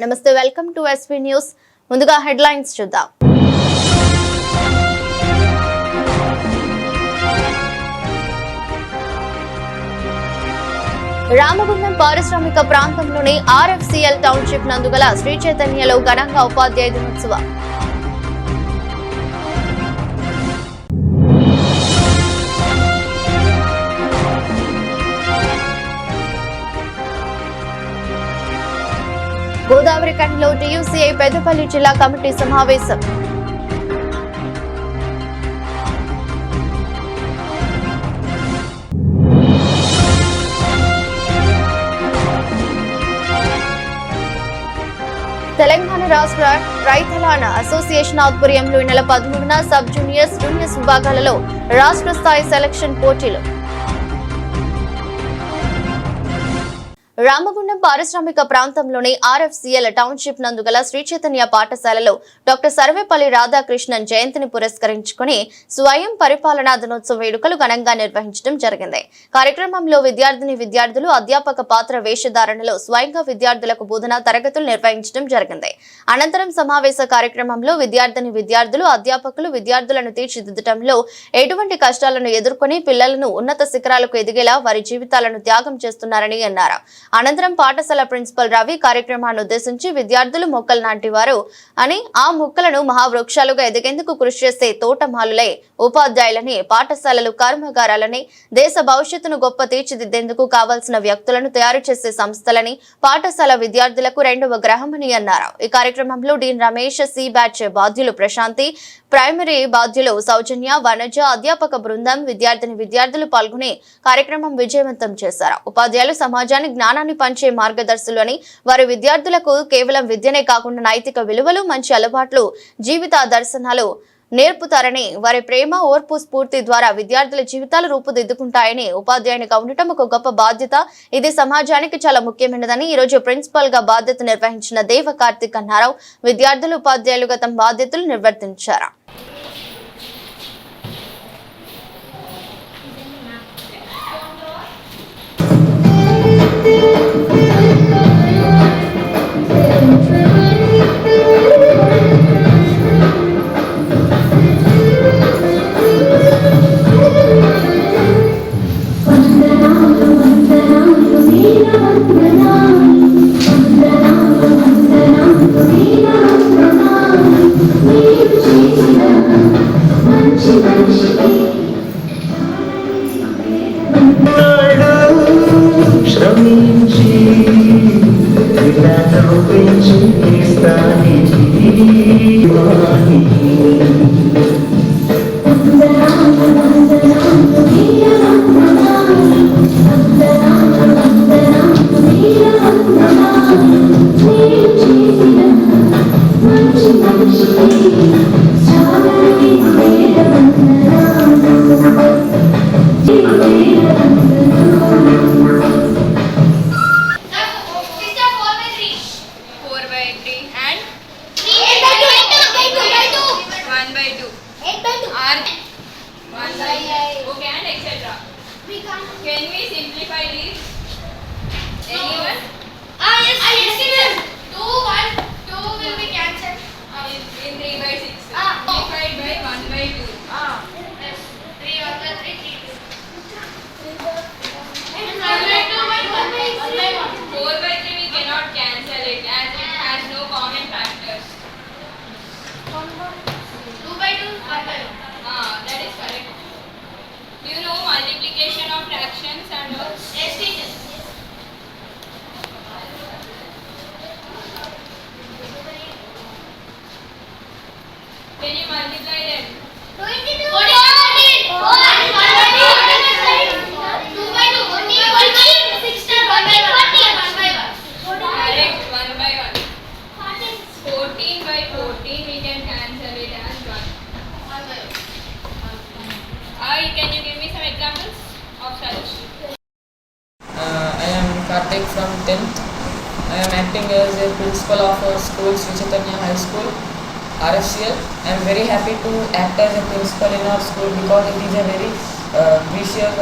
నమస్తే, welcome to SV news. ముందుగా headlines చూద్దాం. రామగుండం పారిశ్రామిక ప్రాంతంలోని ఆర్ఎఫ్సిఎల్ టౌన్షిప్ నందుగల శ్రీ చైతన్యలో ఘనంగా ఉపాధ్యాయ దినోత్సవం. గోదావరి కనిలో టీయూసీఐ పెద్దపల్లి జిల్లా కమిటీ సమావేశం. తెలంగాణ రాష్ట్ర రైతలాన అసోసియేషన్ ఆధ్వర్యంలో ఈ నెల 13న సబ్ జూనియర్స్ విభాగాలలో రాష్ట్ర స్థాయి సెలక్షన్ పోటీలు. రామగుండం పారిశ్రామిక ప్రాంతంలోని ఆర్ఎఫ్సిఎల్ టౌన్షిప్ నందుగల శ్రీ చైతన్య పాఠశాలలో డాక్టర్ సర్వేపల్లి రాధాకృష్ణన్ జయంతిని పురస్కరించుకుని స్వయం పరిపాలనా దినోత్సవ వేడుకలు ఘనంగా నిర్వహించడం జరిగింది. కార్యక్రమంలో విద్యార్థులు అధ్యాపక పాత్ర వేషధారణలో స్వయంగా విద్యార్థులకు బోధనా తరగతులు నిర్వహించడం జరిగింది. అనంతరం సమావేశ కార్యక్రమంలో విద్యార్థులు అధ్యాపకులు విద్యార్థులను తీర్చిదిద్దడంలో ఎటువంటి కష్టాలను ఎదుర్కొని పిల్లలను ఉన్నత శిఖరాలకు ఎదిగేలా వారి జీవితాలను త్యాగం చేస్తున్నారని అన్నారు. అనంతరం పాఠశాల ప్రిన్సిపల్ రవి కార్యక్రమాన్ని ఉద్దేశించి విద్యార్థులు మొక్కలు నాటివారు అని, ఆ మొక్కలను మహావృక్షాలుగా ఎదిగేందుకు కృషి చేసే తోటమాలులే ఉపాధ్యాయులని, పాఠశాలలు కర్మాగారాలని, దేశ భవిష్యత్తును గొప్ప తీర్చిదిద్దేందుకు కావాల్సిన వ్యక్తులను తయారు చేసే సంస్థలని పాఠశాల విద్యార్థులకు రెండవ గ్రహమని అన్నారు. ఈ కార్యక్రమంలో డీన్ రమేష్, సి బ్యాచ్ బాధ్యులు ప్రశాంతి, ప్రైమరీ బాధ్యులు సౌజన్య, వనజ, అధ్యాపక బృందం, విద్యార్థులు పాల్గొని కార్యక్రమం విజయవంతం చేశారు. ఉపాధ్యాయులు సమాజానికి జ్ఞానాన్ని పంచే మార్గదర్శులు అని, వారి విద్యార్థులకు కేవలం విద్యనే కాకుండా నైతిక విలువలు, మంచి అలవాట్లు, జీవిత దర్శనాలు నేర్పుతారని, వారి ప్రేమ, ఓర్పు, స్ఫూర్తి ద్వారా విద్యార్థుల జీవితాలు రూపుదిద్దుకుంటాయని, ఉపాధ్యాయునిగా ఉండటం ఒక గొప్ప బాధ్యత, ఇది సమాజానికి చాలా ముఖ్యమైనదని ఈ రోజు ప్రిన్సిపల్ గా బాధ్యత నిర్వహించిన దేవ కార్తిక్ అన్నారు. విద్యార్థులు ఉపాధ్యాయులుగా తమ బాధ్యతలు నిర్వర్తించారు. Can we simplify this? Anyone? Yes. 2 will be cancelled. In 3/6. Simplified by 1/2. Yes. 3 1 3 3. And 1/2 by 1/3. 4/3 we cannot cancel it as it has no common factors. 2/2 1/2. That is correct. Do you know multiplication of fractions and all? Yes, teacher. Can you multiply them? 22. 14. 1/2. 2/2. 16. 1/1. Correct. 1/1. 14/14 we can cancel it as 1. Can you give me some examples of such? I am Karthik from 10th. I am acting as a principal of our school, Sri Chaitanya High School, RFCL. I am very happy to act as a principal in our school because it is a very precious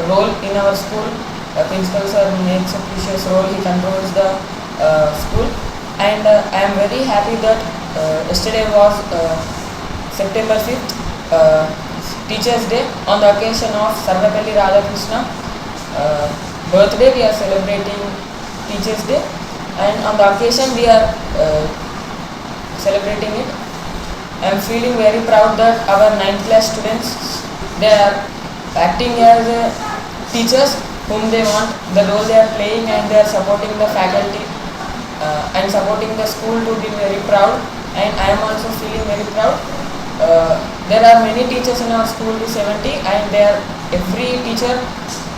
role in our school. Principal sir makes a precious role. He controls the school. and I am very happy that yesterday was September 5th, Teachers' Day. On the occasion of Sarvepalli Radhakrishna birthday, we are celebrating Teachers' Day, and on the occasion we are celebrating it. I am feeling very proud that our 9th class students, they are acting as teachers whom they want, the role they are playing, and they are supporting the faculty and supporting the school to be very proud, and I am also feeling very proud. There are many teachers in our school to 70, and every teacher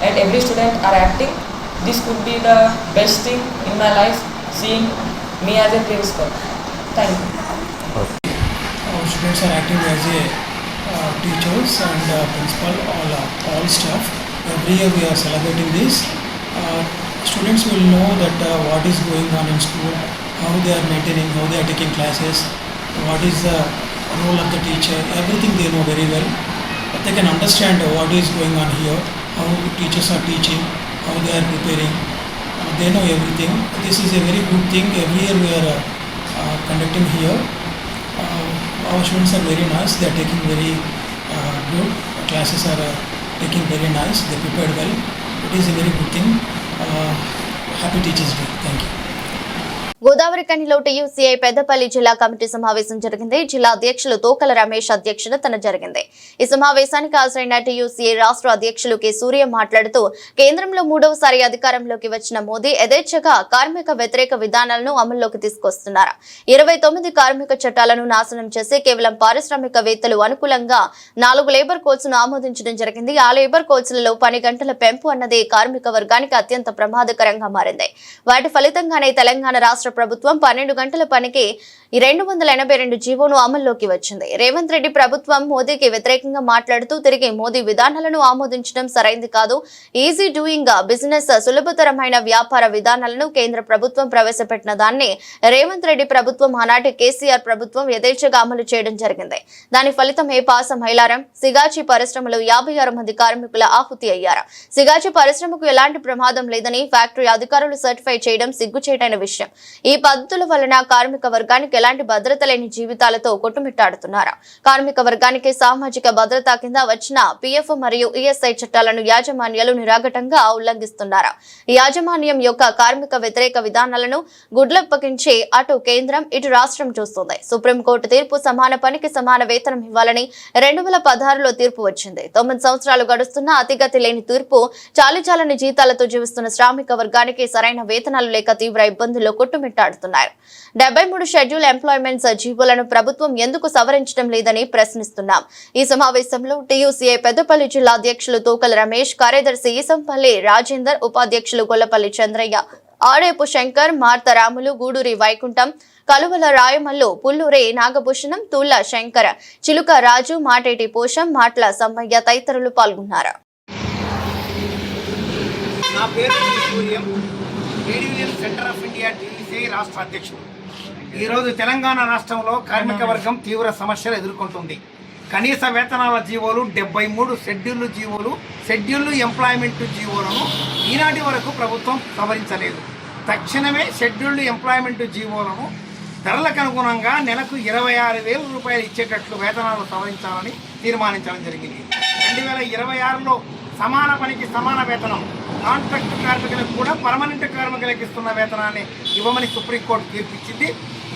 and every student are acting. This could be the best thing in my life, seeing me as a principal. Thank you. Our students are acting as a teachers and principal, all staff. Every year we are celebrating this. Students will know that what is going on in school, how they are maintaining, how they are taking classes, what is the role of the teacher. Everything they know very well. They can understand what is going on here, how teachers are teaching, how they are preparing. They know everything. This is a very good thing. Every year we are conducting here. Our students are very nice. They are taking very good. Classes are taking very nice. They prepared well. It is a very good thing. Happy Teachers' Day. Thank you. Godavari కనిలో TUCI Peddapalli జిల్లా committee సమావేశం జరిగింది. జిల్లా అధ్యక్షులు తోకల రమేష్ అధ్యక్షతన జరిగింది. ఈ సమావేశానికి హాజరైన టీయూసీఐ రాష్ట్ర అధ్యక్షులు కె సూర్య మాట్లాడుతూ కేంద్రంలో 3వసారి అధికారంలోకి వచ్చిన మోదీ యథేచ్ఛగా కార్మిక వ్యతిరేక విధానాలను అమల్లోకి తీసుకొస్తున్నారు. 29 కార్మిక చట్టాలను నాశనం చేసి కేవలం పారిశ్రామికవేత్తలు అనుకూలంగా 4 లేబర్ కోడ్స్ ను ఆమోదించడం జరిగింది. ఆ లేబర్ కోడ్స్లలో పని గంటల పెంపు అన్నది కార్మిక వర్గానికి అత్యంత ప్రమాదకరంగా మారింది. వాటి ఫలితంగానే తెలంగాణ రాష్ట్ర ప్రభుత్వం 12 గంటల పనికి 282 జీవోను అమల్లోకి వచ్చింది. రేవంత్ రెడ్డి ప్రభుత్వం మోదీకి వ్యతిరేకంగా మాట్లాడుతూ తిరిగి మోదీ విధానాలను ఆమోదించడం సరైంది కాదు. ఈజీ డూయింగ్ బిజినెస్, సులభతరమైన వ్యాపార విధానాలను కేంద్ర ప్రభుత్వం ప్రవేశపెట్టిన దాన్ని రేవంత్ రెడ్డి ప్రభుత్వం ఆనాటి కేసీఆర్ ప్రభుత్వం యథేచ్ఛగా అమలు చేయడం జరిగింది. దాని ఫలితమే పాస మైలారం సిగాచి పరిశ్రమలో 56 మంది కార్మికుల ఆహుతి అయ్యారు. సిగాచి పరిశ్రమకు ఎలాంటి ప్రమాదం లేదని ఫ్యాక్టరీ అధికారులు సర్టిఫై చేయడం సిగ్గుచేటైన విషయం. ఈ పద్ధతుల వలన కార్మిక వర్గానికి ఎలాంటి భద్రత లేని జీవితాలతో కొట్టుమిట్టాడుతున్నారు. కార్మిక వర్గానికి సామాజిక భద్రత కింద వచ్చిన పిఎఫ్ మరియు ఈఎస్ఐ చట్టాలను యాజమాన్యాలు నిరాఘటంగా ఉల్లంఘిస్తున్నారు. ఈ యాజమాన్యం యొక్క కార్మిక వ్యతిరేక విధానాలను గుడ్లప్పగించి అటు కేంద్రం ఇటు రాష్ట్రం చూస్తుంది. సుప్రీంకోర్టు తీర్పు సమాన పనికి సమాన వేతనం ఇవ్వాలని 2016లో తీర్పు వచ్చింది. 9 సంవత్సరాలు గడుస్తున్న అతిగతి లేని తీర్పు చాలిచాలని జీతాలతో జీవిస్తున్న శ్రామిక వర్గానికి సరైన వేతనాలు లేక తీవ్ర ఇబ్బందుల్లో కొట్టుమిట్టాడుతున్నారు. 73 షెడ్యూల్ ఎంప్లాయ్మెంట్స్ జీవోలను ప్రభుత్వం ఎందుకు సవరించడం లేదని ప్రశ్నిస్తున్నాం. ఈ సమావేశంలో టీయూసీఐ పెద్దపల్లి జిల్లా అధ్యక్షులు తోకల రమేష్, కార్యదర్శి ఈసంపల్లి రాజేందర్, ఉపాధ్యక్షులు గొల్లపల్లి చంద్రయ్య, ఆడేపు శంకర్, మార్త రాములు, గూడూరి వైకుంఠం, కలువల రాయమల్లు, పుల్లూరి నాగభూషణం, తుల్ల శంకర్, చిలుక రాజు, మాటేటి పోషం, మాట్ల సమ్మయ్య తదితరులు పాల్గొన్నారు. సెంటర్ ఆఫ్ ఇండియా టీయూసీఐ రాష్ట్ర అధ్యక్షుడు. ఈరోజు తెలంగాణ రాష్ట్రంలో కార్మిక వర్గం తీవ్ర సమస్యలు ఎదుర్కొంటుంది. కనీస వేతనాల జీవోలు 73 షెడ్యూల్ ఎంప్లాయ్మెంట్ జీవోలను ఈనాటి వరకు ప్రభుత్వం సవరించలేదు. తక్షణమే షెడ్యూల్డ్ ఎంప్లాయ్మెంట్ జీవోలను ధరలకు అనుగుణంగా నెలకు 26,000 రూపాయలు ఇచ్చేటట్లు వేతనాలు సవరించాలని తీర్మానించడం జరిగింది. 2026లో సమాన పనికి సమాన వేతనం, కాంట్రాక్ట్ కార్మికులకు కూడా పర్మనెంట్ కార్మికులకు ఇస్తున్న వేతనాన్ని ఇవ్వమని సుప్రీంకోర్టు తీర్పిచ్చింది.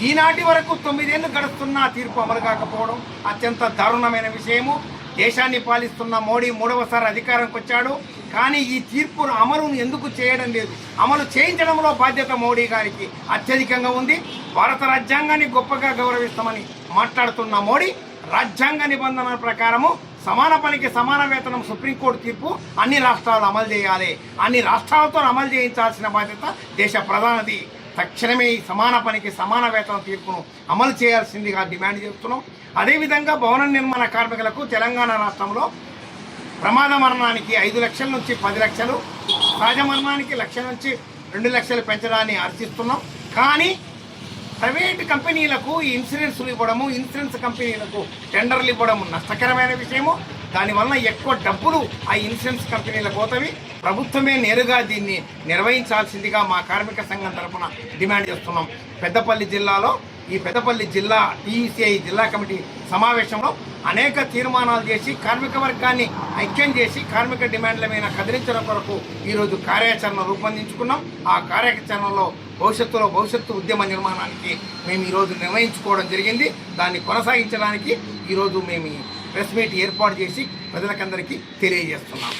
ఈనాటి వరకు 9 ఏళ్లు గడుస్తున్నా తీర్పు అమలు కాకపోవడం అత్యంత దారుణమైన విషయము. దేశాన్ని పాలిస్తున్న మోడీ 3వసారి అధికారంకి వచ్చాడు, కానీ ఈ తీర్పును అమలును ఎందుకు చేయడం లేదు? అమలు చేయించడంలో బాధ్యత మోడీ గారికి అత్యధికంగా ఉంది. భారత రాజ్యాంగాన్ని గొప్పగా గౌరవిస్తామని మాట్లాడుతున్న మోడీ రాజ్యాంగ నిబంధనల ప్రకారము సమాన పనికి సమాన వేతనం సుప్రీంకోర్టు తీర్పు అన్ని రాష్ట్రాలు అమలు చేయాలి. అన్ని రాష్ట్రాలతో అమలు చేయించాల్సిన బాధ్యత దేశ ప్రధానిది. తక్షణమే ఈ సమాన పనికి సమాన వేతనం తీర్పును అమలు చేయాల్సిందిగా డిమాండ్ చేస్తున్నాం. అదేవిధంగా భవన నిర్మాణ కార్మికులకు తెలంగాణ రాష్ట్రంలో ప్రమాద మరణానికి 5 లక్షల నుంచి 10 లక్షలు, సహజ మరణానికి 1 లక్ష నుంచి 2 లక్షలు పెంచడాన్ని హర్షిస్తున్నాం. కానీ ప్రైవేటు కంపెనీలకు ఇన్సూరెన్స్లు ఇవ్వడము, ఇన్సూరెన్స్ కంపెనీలకు టెండర్లు ఇవ్వడము నష్టకరమైన విషయము. దానివల్ల ఎక్కువ డబ్బులు ఆ ఇన్సూరెన్స్ కంపెనీలకు పోతవి. ప్రభుత్వమే నేరుగా దీన్ని నిర్వహించాల్సిందిగా మా కార్మిక సంఘం తరఫున డిమాండ్ చేస్తున్నాం. పెద్దపల్లి జిల్లాలో ఈ పెద్దపల్లి జిల్లా టీయూసీఐ జిల్లా కమిటీ సమావేశంలో అనేక తీర్మానాలు చేసి కార్మిక వర్గాన్ని ఐక్యం చేసి కార్మిక డిమాండ్ల మీద కదిలించడం కొరకు ఈరోజు కార్యాచరణ రూపొందించుకున్నాం. ఆ కార్యాచరణలో భవిష్యత్తు ఉద్యమ నిర్మాణానికి మేము ఈరోజు నిర్ణయించుకోవడం జరిగింది. దాన్ని కొనసాగించడానికి ఈరోజు మేము ఈ ప్రెస్ మీట్ ఏర్పాటు చేసి ప్రజలకందరికీ తెలియజేస్తున్నాం.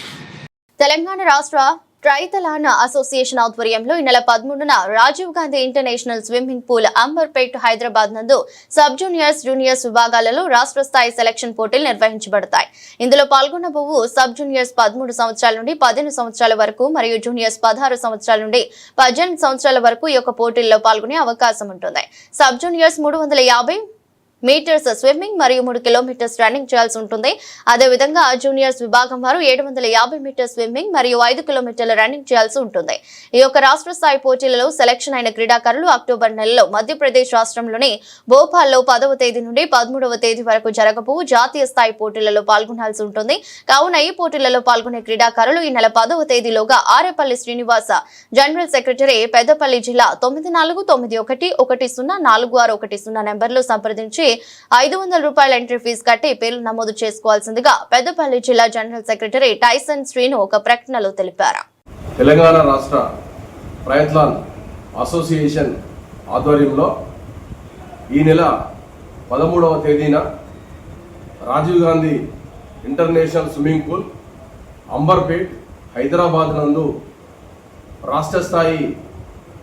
తెలంగాణ రాష్ట్ర ట్రైథలాన్ అసోసియేషన్ ఆధ్వర్యంలో ఈ నెల 13న Rajiv Gandhi international swimming pool Amberpet Hyderabad నందు సబ్ జూనియర్స్ విభాగాలలో రాష్ట్ర స్థాయి సెలక్షన్ పోటీలు నిర్వహించబడతాయి. ఇందులో పాల్గొనబోవు సబ్ జూనియర్స్ 13 సంవత్సరాల నుండి 15 సంవత్సరాల వరకు మరియు జూనియర్స్ 16 సంవత్సరాల నుండి 18 సంవత్సరాల వరకు ఈ యొక్క పోటీల్లో పాల్గొనే అవకాశం ఉంటుంది. సబ్ జూనియర్స్ 350 మీటర్స్ స్విమ్మింగ్ మరియు 3 కిలోమీటర్స్ రన్నింగ్ చేయాల్సి ఉంటుంది. అదేవిధంగా జూనియర్స్ విభాగం వారు 750 మీటర్స్ స్విమ్మింగ్ మరియు 5 కిలోమీటర్ల రన్నింగ్ చేయాల్సి ఉంటుంది. ఈ యొక్క రాష్ట్ర స్థాయి పోటీలలో సెలక్షన్ అయిన క్రీడాకారులు అక్టోబర్ నెలలో మధ్యప్రదేశ్ రాష్ట్రంలోని భోపాల్లో 10వ తేదీ నుండి 13వ తేదీ వరకు జరగబోవు జాతీయ స్థాయి పోటీలలో పాల్గొనాల్సి ఉంటుంది. కావున ఈ పోటీలలో పాల్గొనే క్రీడాకారులు ఈ నెల 10వ తేదీలోగా ఆరేపల్లి శ్రీనివాస జనరల్ సెక్రటరీ పెద్దపల్లి జిల్లా 9491104610 నెంబర్లో సంప్రదించి 500 రూపాయల ఎంట్రీ ఫీజు కట్టి పేర్లు నమోదు చేసుకోవాల్సిందిగా పెద్దపల్లి జిల్లా జనరల్ సెక్రటరీ టైసన్ శ్రీను ఒక ప్రకటనలో తెలిపారు. తెలంగాణ రాష్ట్ర ట్రయథ్లాన్ అసోసియేషన్ ఆధ్వర్యంలో ఈ నెల 13వ తేదీన Rajiv Gandhi international swimming pool Amberpet Hyderabad నందు రాష్ట్ర స్థాయి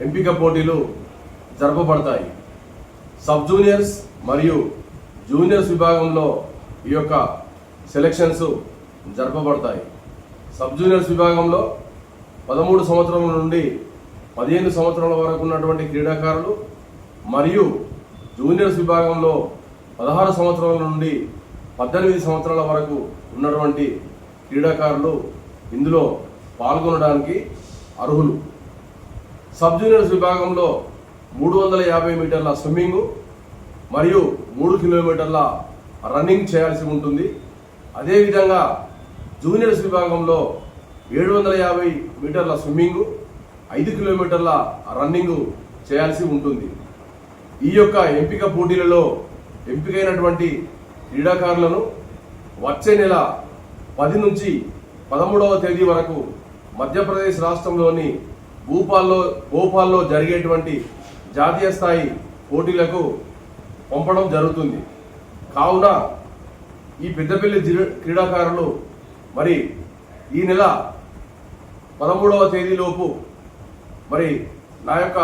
ఎంపిక పోటీలు జరపబడతాయి. సబ్ జూనియర్స్ మరియు జూనియర్స్ విభాగంలో ఈ యొక్క సెలక్షన్స్ జరపబడతాయి. సబ్ జూనియర్స్ విభాగంలో 13 సంవత్సరాల నుండి 15 సంవత్సరాల వరకు ఉన్నటువంటి క్రీడాకారులు మరియు జూనియర్స్ విభాగంలో 16 సంవత్సరాల నుండి 18 సంవత్సరాల వరకు ఉన్నటువంటి క్రీడాకారులు ఇందులో పాల్గొనడానికి అర్హులు. సబ్ జూనియర్స్ విభాగంలో 350 మీటర్ల స్విమ్మింగ్ మరియు 3 కిలోమీటర్ల రన్నింగ్ చేయాల్సి ఉంటుంది. అదేవిధంగా జూనియర్స్ విభాగంలో 750 మీటర్ల స్విమ్మింగ్ 5 కిలోమీటర్ల రన్నింగ్ చేయాల్సి ఉంటుంది. ఈ యొక్క ఎంపిక పోటీలలో ఎంపికైనటువంటి క్రీడాకారులను వచ్చే నెల 10 నుంచి 13వ తేదీ వరకు మధ్యప్రదేశ్ రాష్ట్రంలోని భోపాల్లో జరిగేటువంటి జాతీయ స్థాయి పోటీలకు పంపడం జరుగుతుంది. కావున ఈ పెద్దపల్లి క్రీడాకారులు మరి ఈ నెల 13వ తేదీలోపు మరి నా యొక్క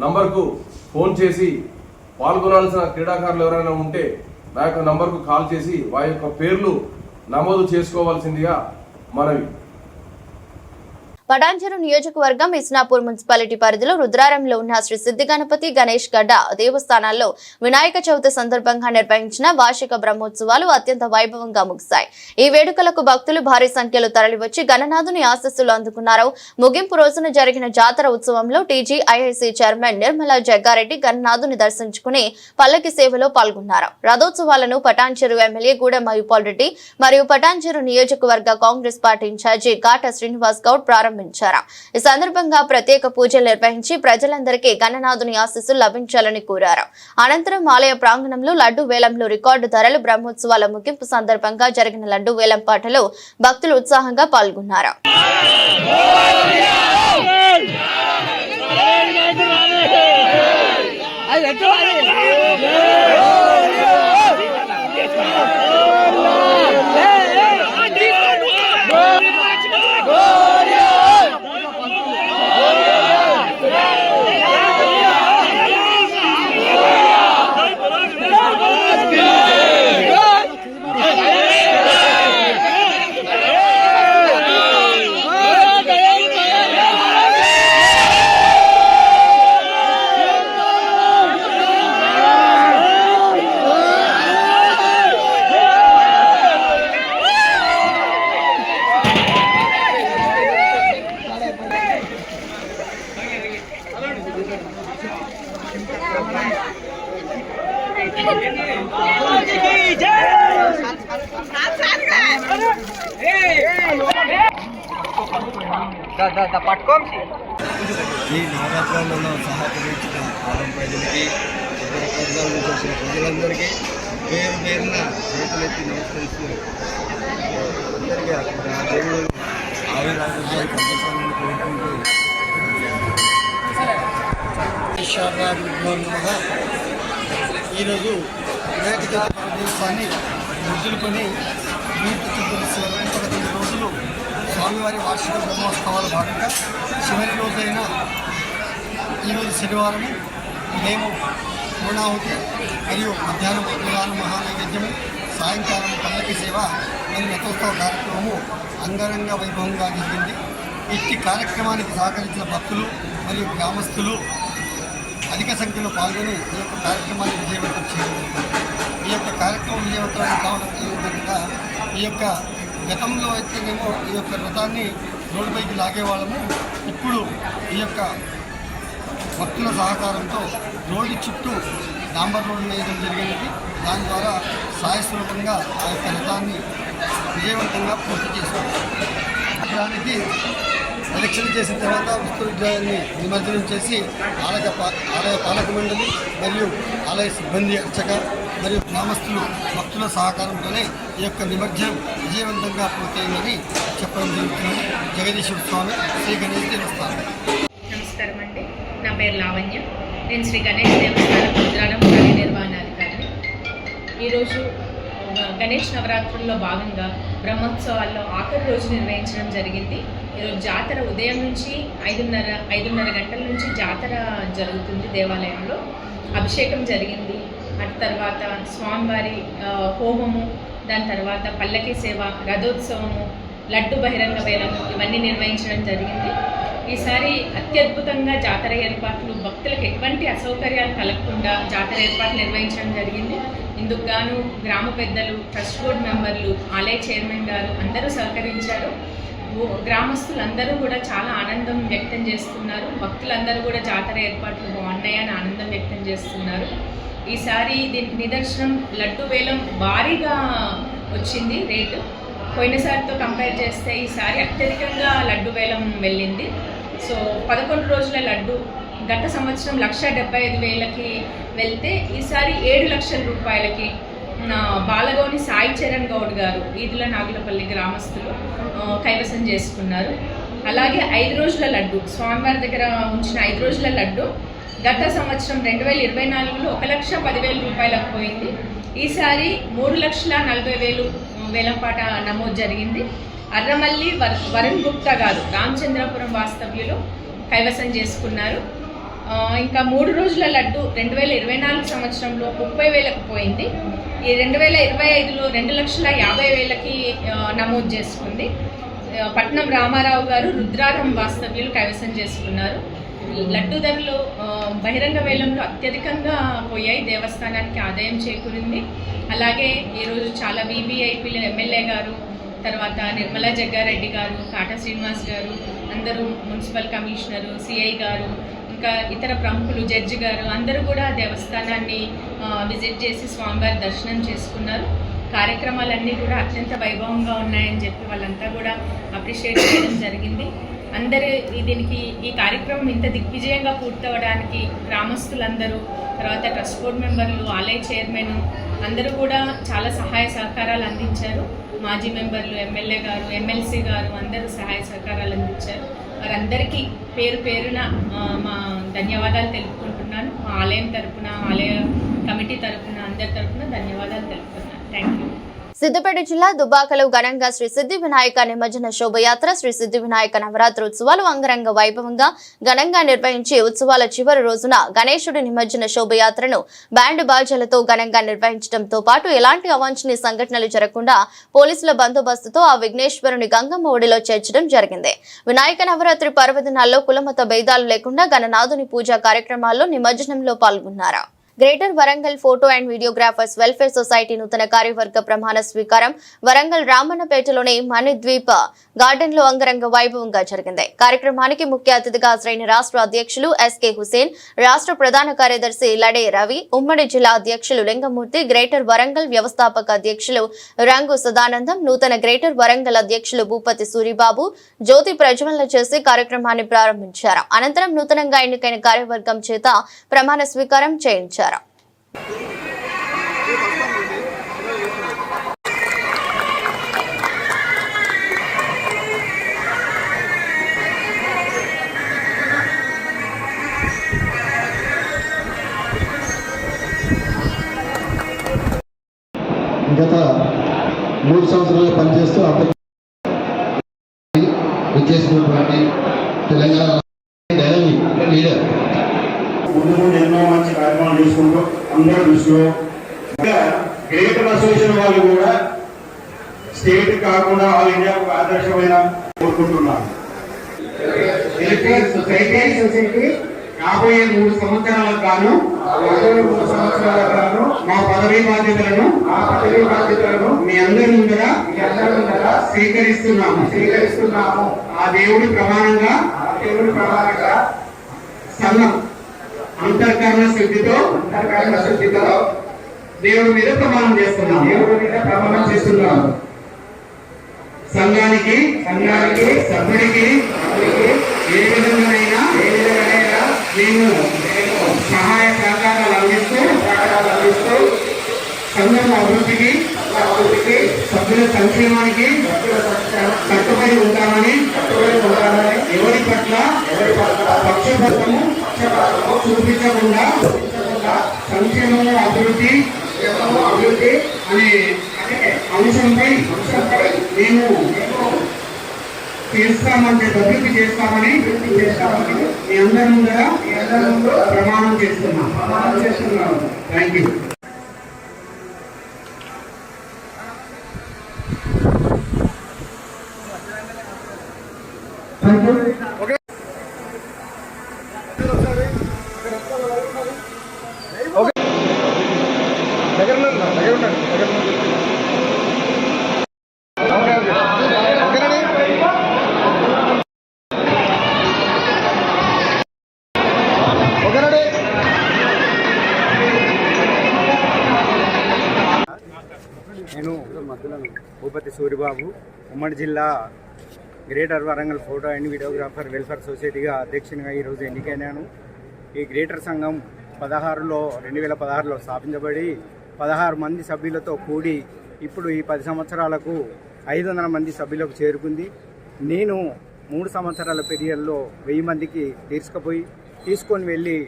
నంబర్కు ఫోన్ చేసి పాల్గొనాల్సిన క్రీడాకారులు ఎవరైనా ఉంటే నా యొక్క నంబర్కు కాల్ చేసి వారి యొక్క పేర్లు నమోదు చేసుకోవాల్సిందిగా మనవి. పటాన్చెరు నియోజకవర్గం ఇస్నాపూర్ మున్సిపాలిటీ పరిధిలో రుద్రారంలో ఉన్న శ్రీ సిద్ధి గణపతి గణేష్ గడ్డ దేవస్థానాల్లో వినాయక చవితి సందర్భంగా నిర్వహించిన వార్షిక బ్రహ్మోత్సవాలు అత్యంత వైభవంగా ముగిశాయి. ఈ వేడుకలకు భక్తులు భారీ సంఖ్యలో తరలివచ్చి గణనాథుని ఆశీస్సులు అందుకున్నారు. ముగింపు రోజున జరిగిన జాతర ఉత్సవంలో టీజీఐఐసీ చైర్మన్ నిర్మలా జగ్గారెడ్డి గణనాథుని దర్శించుకుని పల్లకి సేవలో పాల్గొన్నారు. రథోత్సవాలను పటాన్చెరు ఎమ్మెల్యే గూడెం మహిపాల్ రెడ్డి మరియు పటాన్చెరు నియోజకవర్గ కాంగ్రెస్ పార్టీ ఇన్ఛార్జి ఘాట శ్రీనివాస్ గౌడ్ ప్రారంభించారు. ఈ సందర్భంగా ప్రత్యేక పూజలు నిర్వహించి ప్రజలందరికీ గణనాథుని ఆశీస్సులు లభించాలని కోరారు. అనంతరం ఆలయ ప్రాంగణంలో లడ్డు వేలంలో రికార్డు ధరలు బ్రహ్మోత్సవాల ముగింపు సందర్భంగా జరిగిన లడ్డు వేలం పాటలో భక్తులు ఉత్సాహంగా పాల్గొన్నారు. పట్టుకోండి ఈ నవరాత్రులలో సహకరించిన కాలం ప్రజలకి ఇతర ప్రాంతాల నుంచి వచ్చిన ప్రజలందరికీ పేరు పేరున చేతులెత్తి నమస్కరిస్తూ అందరికీ ఆ దేవుడు ఆయురారోగ్యాలు కల్పించాలని కోరుకుంటూ ఈరోజు వినాయక చవితి పర్వదివసాన్ని వదులుకొని నీటి తులసి 11 రోజులు స్వామివారి వార్షిక బ్రహ్మోత్సవాల భాగంగా చివరి రోజైన ఈరోజు శనివారం ఉదయం పూర్ణాహుతి మరియు మధ్యాహ్నం ప్రధాన మహానైవేద్యము, సాయంకాలం పల్లకి సేవ మరియు రథోత్సవ కార్యక్రమము అంగరంగ వైభవంగా జరిగింది. ఇట్టి కార్యక్రమానికి సహకరించిన భక్తులు మరియు గ్రామస్తులు అధిక సంఖ్యలో పాల్గొని ఈ యొక్క కార్యక్రమాన్ని విజయవంతం చేయడం. ఈ యొక్క కార్యక్రమం విజయవంతం కావడం విధంగా ఈ యొక్క గతంలో అయితేనేమో ఈ యొక్క రథాన్ని రోడ్డుపైకి లాగేవాళ్ళము. ఇప్పుడు ఈ యొక్క భక్తుల సహకారంతో రోడ్డు చుట్టూ డాంబర్ రోడ్డు వేయడం జరిగినది. దాని ద్వారా సాయస్వరూపంగా ఆ యొక్క రథాన్ని విజయవంతంగా పూర్తి చేశారు. దానికి ఎలక్షన్ చేసిన తర్వాత విశ్వవిద్యాలయాన్ని నిమజ్జనం చేసి ఆలయ పాలక మండలి మరియు ఆలయ సిబ్బంది, అర్చక మరియు గ్రామస్తులు భక్తుల సహకారంతోనే ఈ యొక్క నిమజ్జనం విజయవంతంగా పూర్తయిందని చెప్పడం జరుగుతుంది. జగదీశ్వర స్వామి శ్రీ గణేష్ దేవస్థానం. నమస్కారం అండి, నా పేరు లావణ్య. నేను శ్రీ గణేష్ దేవస్థానం రుద్రారం కార్యనిర్వహణాధికారిని. ఈరోజు గణేష్ నవరాత్రుల్లో భాగంగా బ్రహ్మోత్సవాల్లో ఆఖరి రోజు నిర్వహించడం జరిగింది. ఈరోజు జాతర ఉదయం నుంచి 5:30 గంటల నుంచి జాతర జరుగుతుంది. దేవాలయంలో అభిషేకం జరిగింది. అటు తర్వాత స్వామివారి హోమము, దాని తర్వాత పల్లకి సేవ, రథోత్సవము, లడ్డు బహిరంగ వేలము ఇవన్నీ నిర్వహించడం జరిగింది. ఈసారి అత్యద్భుతంగా జాతర ఏర్పాట్లు, భక్తులకు ఎటువంటి అసౌకర్యాలు కలగకుండా జాతర ఏర్పాట్లు నిర్వహించడం జరిగింది. ఇందుకు గాను గ్రామ పెద్దలు, ట్రస్ట్ బోర్డు మెంబర్లు, ఆలయ చైర్మన్ గారు అందరూ సహకరించారు. గ్రామస్తులందరూ కూడా చాలా ఆనందం వ్యక్తం చేస్తున్నారు. భక్తులందరూ కూడా జాతర ఏర్పాట్లు బాగున్నాయని ఆనందం వ్యక్తం చేస్తున్నారు. ఈసారి దీనికి నిదర్శనం లడ్డు వేలం భారీగా వచ్చింది రేటు. పోయినసారితో కంపేర్ చేస్తే ఈసారి అత్యధికంగా లడ్డు వేలం వెళ్ళింది. సో 11 రోజుల లడ్డు గత సంవత్సరం 1,75,000కి వెళ్తే ఈసారి 7 లక్షల రూపాయలకి బాలగౌని సాయి చరణ్ గౌడ్ గారు, ఈదుల నాగులపల్లి గ్రామస్తులు కైవసం చేసుకున్నారు. అలాగే 5 రోజుల లడ్డు, స్వామివారి దగ్గర ఉంచిన 5 రోజుల లడ్డు గత సంవత్సరం 2024లో 1,10,000 రూపాయలకు పోయింది. ఈసారి 3,40,000 వేలంపాట నమోదు జరిగింది. అర్రమల్లి వరుణ్ గుప్తా గారు రామచంద్రపురం వాస్తవ్యులు కైవసం చేసుకున్నారు. ఇంకా 3 రోజుల లడ్డు 2024 సంవత్సరంలో 30,000కు పోయింది. ఈ 2025లో 2,50,000కి నమోదు చేసుకుంది. పట్నం రామారావు గారు రుద్రారం వాస్తవ్యులు కైవసం చేసుకున్నారు. లడ్డు ధరలు బహిరంగ వేలంలో అత్యధికంగా పోయాయి, దేవస్థానానికి ఆదాయం చేకూరింది. అలాగే ఈరోజు చాలా వీవీఐపీలు, ఎమ్మెల్యే గారు, తర్వాత నిర్మలా జగ్గారెడ్డి గారు, కాటా శ్రీనివాస్ గారు, అందరూ మున్సిపల్ కమిషనరు, సిఐ గారు, ఇంకా ఇతర ప్రముఖులు, జడ్జి గారు అందరూ కూడా దేవస్థానాన్ని విజిట్ చేసి స్వామివారి దర్శనం చేసుకున్నారు. కార్యక్రమాలన్నీ కూడా అత్యంత వైభవంగా ఉన్నాయని చెప్పి వాళ్ళంతా కూడా అప్రిషియేట్ చేయడం జరిగింది. అందరూ దీనికి ఈ కార్యక్రమం ఇంత దిగ్విజయంగా పూర్తవడానికి గ్రామస్తులందరూ, తర్వాత ట్రస్ట్ బోర్డు మెంబర్లు, ఆలయ చైర్మన్ అందరూ కూడా చాలా సహాయ సహకారాలు అందించారు. మాజీ మెంబర్లు, ఎమ్మెల్యే గారు, ఎమ్మెల్సీ గారు అందరూ సహాయ సహకారాలు అందించారు. వారందరికీ పేరు పేరున మా ధన్యవాదాలు తెలుపుకుంటున్నాను. మా ఆలయం తరపున, ఆలయ కమిటీ తరపున, అందరి తరపున ధన్యవాదాలు తెలుపుతున్నాను. Thank you. సిద్దిపేట జిల్లా దుబ్బాకలో ఘనంగా శ్రీ సిద్ధి వినాయక నిమజ్జన శోభయాత్ర, శ్రీ సిద్ధి వినాయక నవరాత్రోత్సవాలు అంగరంగ వైభవంగా ఘనంగా నిర్వహించి ఉత్సవాల చివరి రోజున గణేశుడి నిమజ్జన శోభయాత్రను బ్యాండ్ బాజాలతో ఘనంగా నిర్వహించడంతో పాటు ఎలాంటి అవాంఛనీయ సంఘటనలు జరగకుండా పోలీసుల బందోబస్తుతో ఆ విఘ్నేశ్వరుని గంగమ్మ ఒడిలో చేర్చడం జరిగింది. వినాయక నవరాత్రి పర్వదినాల్లో కులమత భేదాలు లేకుండా గణనాథుని పూజా కార్యక్రమాల్లో నిమజ్జనంలో పాల్గొన్నారు. Greater Warangal photo and videographers welfare society నూతన కార్యవర్గ ప్రమాణ స్వీకారం వరంగల్ రామన్నపేటలోని మణిద్వీప్ గార్డెన్ లో అంగరంగ వైభవంగా జరిగింది. కార్యక్రమానికి ముఖ్య అతిథిగా హాజరైన రాష్ట్ర అధ్యక్షులు ఎస్కే హుసేన్, రాష్ట్ర ప్రధాన కార్యదర్శి లడే రవి, ఉమ్మడి జిల్లా అధ్యక్షులు లింగమూర్తి, గ్రేటర్ వరంగల్ వ్యవస్థాపక అధ్యక్షులు రంగు సదానందం, నూతన గ్రేటర్ వరంగల్ అధ్యక్షులు భూపతి సూరిబాబు జ్యోతి ప్రజ్వలన చేసి కార్యక్రమాన్ని ప్రారంభించారు. అనంతరం నూతనంగా ఎన్నికైన కార్యవర్గం చేత ప్రమాణ స్వీకారం చేయించారు. గత 3 సంవత్సరాలు పనిచేస్తూ చేసినటువంటి తెలంగాణ లీడర్ ముందు ఎన్నో మంచి కార్యక్రమాలు చేసుకుంటూ అందరూ దృష్టిలో గ్రేటర్ అసోసియేషన్ వాళ్ళు కూడా స్టేట్ కాకుండా ఆల్ ఇండియాకు ఆదర్శమైన కోరుకుంటున్నాను. సొసైటీ రాబోయే 3 సంవత్సరాలకు గాను మా పదవీ బాధ్యతలను మీ అందరి ముందర స్వీకరిస్తున్నాము. ఆ దేవుడి ప్రమాణంగా సన్నం అంతర్కరణ శుద్ధితో దేవుడి మీద ప్రమాణం చేస్తున్నాము. సంఘానికి సభ్యుడికి ఏ విధంగానైనా నేను సహాయ సహకారాలు అందిస్తూ సంఘం అభివృద్ధికి సభ్యుల సంక్షేమానికి కట్టుబడి ఉంటామని ఎవరి పట్ల పక్షపాతము చూపించకుండా సంక్షేమము అభివృద్ధి అనే అంశంపై మేము అభివృద్ధి చేస్తామని మీ అందరి ముందర ప్రమాణం చేస్తున్నాం. Thank you. నేను భూపతి సూరిబాబు, ఉమ్మడి జిల్లా greater Warangal photo and videographer welfare సొసైటీగా అధ్యక్షునిగా ఈరోజు ఎన్నికైనాను. ఈ గ్రేటర్ సంఘం 2016లో స్థాపించబడి 16 మంది సభ్యులతో కూడి ఇప్పుడు ఈ 10 సంవత్సరాలకు 500 మంది సభ్యులకు చేరుకుంది. నేను 3 సంవత్సరాల పీరియడ్లో 1000 మందికి తీసుకొని వెళ్ళి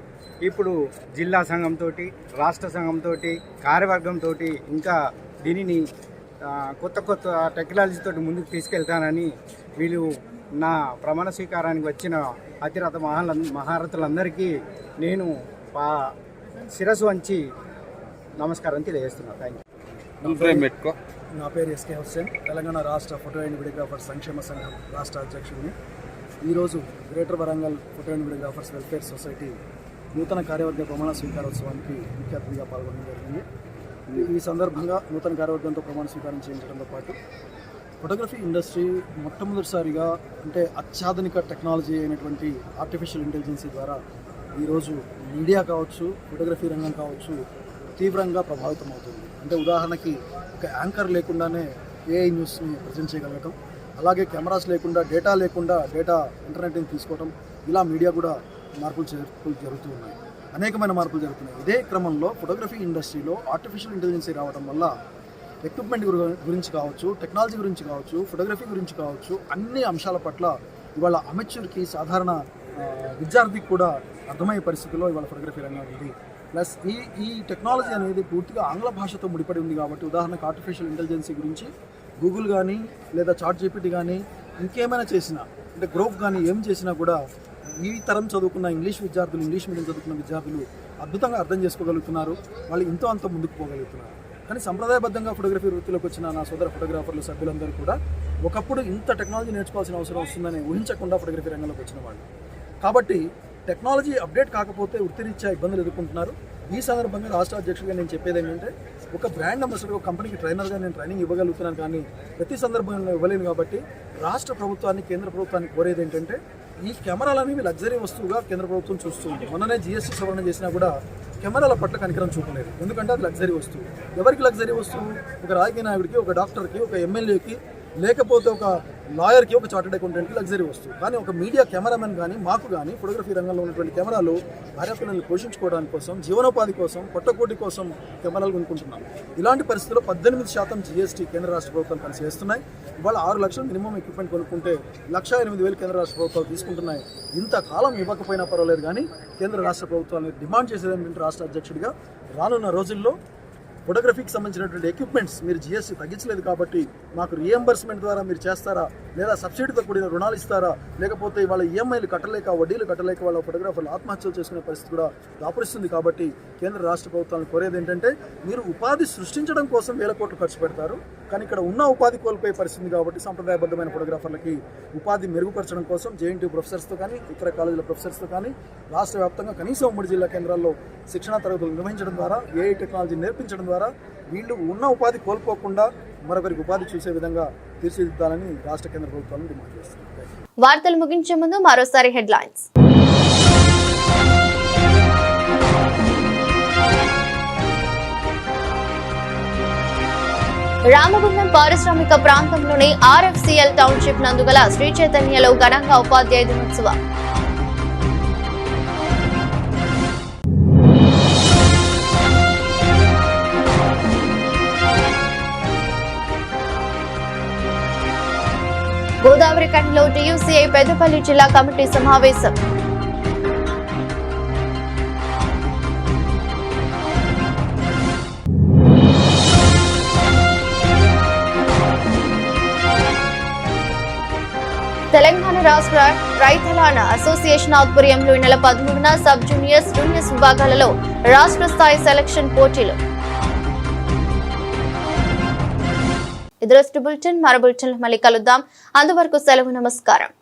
ఇప్పుడు జిల్లా సంఘంతో, రాష్ట్ర సంఘంతో, కార్యవర్గంతో ఇంకా దీనిని కొత్త టెక్నాలజీతో ముందుకు తీసుకెళ్తానని వీళ్ళు నా ప్రమాణ స్వీకారానికి వచ్చిన అతిరథ మహారథులందరికీ నేను శిరస్సు వంచి నమస్కారం తెలియజేస్తున్నాను. Thank you. నా పేరు ఎస్కే హుస్సేన్, తెలంగాణ రాష్ట్ర ఫోటో అండ్ వీడియోగ్రాఫర్స్ సంక్షేమ సంఘం రాష్ట్ర అధ్యక్షుడిని. ఈరోజు greater Warangal photo and videographers welfare society నూతన కార్యవర్గ ప్రమాణ స్వీకారోత్సవానికి ముఖ్య అతిథిగా పాల్గొనడం జరిగింది. ఈ సందర్భంగా నూతన కార్యవర్గంతో ప్రమాణ స్వీకారం చేయించడంతో పాటు ఫోటోగ్రఫీ ఇండస్ట్రీ మొట్టమొదటిసారిగా అంటే అత్యాధునిక టెక్నాలజీ అయినటువంటి ఆర్టిఫిషియల్ ఇంటెలిజెన్సీ ద్వారా ఈరోజు మీడియా కావచ్చు, ఫోటోగ్రఫీ రంగం కావచ్చు తీవ్రంగా ప్రభావితం అవుతుంది. అంటే ఉదాహరణకి ఒక యాంకర్ లేకుండానే ఏఐ న్యూస్ని ప్రజెంట్ చేయగలగటం, అలాగే కెమెరాస్ లేకుండా డేటా ఇంటర్నెట్ని తీసుకోవడం, ఇలా మీడియా కూడా మార్పులు జరుగుతూ ఉన్నాయి. అనేకమైన మార్పులు జరుగుతున్నాయి. ఇదే క్రమంలో ఫోటోగ్రఫీ ఇండస్ట్రీలో ఆర్టిఫిషియల్ ఇంటెలిజెన్సీ రావడం వల్ల ఎక్విప్మెంట్ గురించి కావచ్చు, టెక్నాలజీ గురించి కావచ్చు, ఫోటోగ్రఫీ గురించి కావచ్చు, అన్ని అంశాల పట్ల ఇవాళ అమెచ్యూర్కి, సాధారణ విద్యార్థికి కూడా అర్థమయ్యే పరిస్థితుల్లో ఇవాళ ఫోటోగ్రఫీ రంగం ఉంది. ప్లస్ ఈ టెక్నాలజీ అనేది పూర్తిగా ఆంగ్ల భాషతో ముడిపడి ఉంది కాబట్టి ఉదాహరణకు ఆర్టిఫిషియల్ ఇంటెలిజెన్సీ గురించి గూగుల్ కానీ లేదా చాట్ జీపీటీ కానీ ఇంకేమైనా చేసినా అంటే గ్రోక్ కానీ ఏం చేసినా కూడా ఈ తరం చదువుకున్న ఇంగ్లీష్ మీడియం చదువుకున్న విద్యార్థులు అద్భుతంగా అర్థం చేసుకోగలుగుతున్నారు. వాళ్ళు ఇంతో అంత ముందుకు పోగలుగుతున్నారు. కానీ సంప్రదాయబద్ధంగా ఫోటోగ్రఫీ వృత్తిలోకి వచ్చిన నా సోదర ఫోటోగ్రాఫర్లు సభ్యులందరూ కూడా ఒకప్పుడు ఇంత టెక్నాలజీ నేర్చుకోవాల్సిన అవసరం వస్తుందని ఊహించకుండా ఫోటోగ్రఫీ రంగంలోకి వచ్చిన వాళ్ళు. కాబట్టి టెక్నాలజీ అప్డేట్ కాకపోతే వృత్తిరీత్యా ఇబ్బందులు ఎదుర్కొంటున్నారు. ఈ సందర్భంగా రాష్ట్ర అధ్యక్షుడిగా నేను చెప్పేది ఏంటంటే ఒక బ్రాండ్ అంబాసిడర్ ఒక కంపెనీకి ట్రైనర్గా నేను ట్రైనింగ్ ఇవ్వగలుగుతున్నాను, కానీ ప్రతి సందర్భంలో ఇవ్వలేను. కాబట్టి రాష్ట్ర ప్రభుత్వాన్ని కేంద్ర ప్రభుత్వాన్ని కోరేది ఏంటంటే ఈ కెమెరాలు అనేవి లగ్జరీ వస్తువుగా కేంద్ర ప్రభుత్వం చూస్తుంది. మొన్ననే GST సవరణ చేసినా కూడా కెమెరాల పట్ల కనికరం చూపలేదు, ఎందుకంటే అది లగ్జరీ వస్తువు. ఎవరికి లగ్జరీ వస్తువు? ఒక రాజకీయ నాయకుడికి, ఒక డాక్టర్కి, ఒక ఎమ్మెల్యేకి, లేకపోతే ఒక లాయర్కి, ఒక చార్టెడ్ అకౌంటెంట్కి లగ్జరీ వస్తువు. కానీ ఒక మీడియా కెమెరామెన్ కానీ మాకు కానీ ఫోటోగ్రఫీ రంగంలో ఉన్నటువంటి కెమెరాలు భార్యాపిల్లల్ని పోషించుకోవడానికి కోసం, జీవనోపాధి కోసం, పొట్టకోటి కోసం కెమెరాలు కొనుక్కుంటున్నాం. ఇలాంటి పరిస్థితుల్లో 18% GST కేంద్ర రాష్ట్ర ప్రభుత్వాలు కలిసి చేస్తున్నాయి. ఇవాళ 6 లక్షలు మినిమం ఎక్విప్మెంట్ కొనుక్కుంటే 1,08,000 కేంద్ర రాష్ట్ర ప్రభుత్వాలు తీసుకుంటున్నాయి. ఇంతకాలం ఇవ్వకపోయినా పర్వాలేదు, కానీ కేంద్ర రాష్ట్ర ప్రభుత్వాన్ని డిమాండ్ చేసేది ఏంటంటే రాష్ట్ర అధ్యక్షుడిగా రానున్న రోజుల్లో ఫోటోగ్రఫీకి సంబంధించినటువంటి ఎక్విప్మెంట్స్ మీరు GST తగ్గించలేదు కాబట్టి మాకు రియంబర్స్మెంట్ ద్వారా మీరు చేస్తారా, లేదా సబ్సిడీతో కూడిన రుణాలు ఇస్తారా, లేకపోతే వాళ్ళ EMIలు కట్టలేక, వడ్డీలు కట్టలేక వాళ్ళ ఫోటోగ్రాఫర్లు ఆత్మహత్యలు చేసుకునే పరిస్థితి కూడా దాపురిస్తుంది. కాబట్టి కేంద్ర రాష్ట్ర ప్రభుత్వాలను కోరేది ఏంటంటే మీరు ఉపాధి సృష్టించడం కోసం 1,000 కోట్లు ఖర్చు పెడతారు, కానీ ఇక్కడ ఉన్న ఉపాధి కోల్పోయే పరిస్థితి. కాబట్టి సంప్రదాయబద్ధమైన ఫోటోగ్రాఫర్లకి ఉపాధి మెరుగుపరచడం కోసం JNTU ప్రొఫెసర్స్తో కానీ, ఇతర కాలేజీల ప్రొఫెసర్స్తో కానీ రాష్ట్ర వ్యాప్తంగా కనీసం ఉమ్మడి జిల్లా కేంద్రాల్లో శిక్షణా తరగతులు నిర్వహించడం ద్వారా, AI టెక్నాలజీ నేర్పించడం ద్వారా వీళ్ళు ఉన్న ఉపాధి కోల్పోకుండా మరొకరికి ఉపాధి చూసే విధంగా తీర్చిదిద్దాలని రాష్ట్ర కేంద్ర ప్రభుత్వాలను డిమాండ్ చేస్తున్నారు. వార్తలు ముగించే ముందు మరోసారి హెడ్లైన్స్. రామగుండం పారిశ్రామిక ప్రాంతంలోని RFCL టౌన్షిప్ నందుగల శ్రీ చైతన్యలో ఘనంగా ఉపాధ్యాయ దినోత్సవం. గోదావరి కనిలో TUCI పెద్దపల్లి జిల్లా కమిటీ సమావేశం. తెలంగాణ రాష్ట్ర రైతలాన అసోసియేషన్ ఆధ్వర్యంలో ఈ నెల 13న సబ్ జూనియర్స్, జూనియర్స్ విభాగాలలో రాష్ట్ర స్థాయి సెలక్షన్ పోటీలు. ఇది రోజు బులెటిన్. మరో బులెటిన్లో మళ్ళీ కలుద్దాం. అంతవరకు సెలవు. నమస్కారం.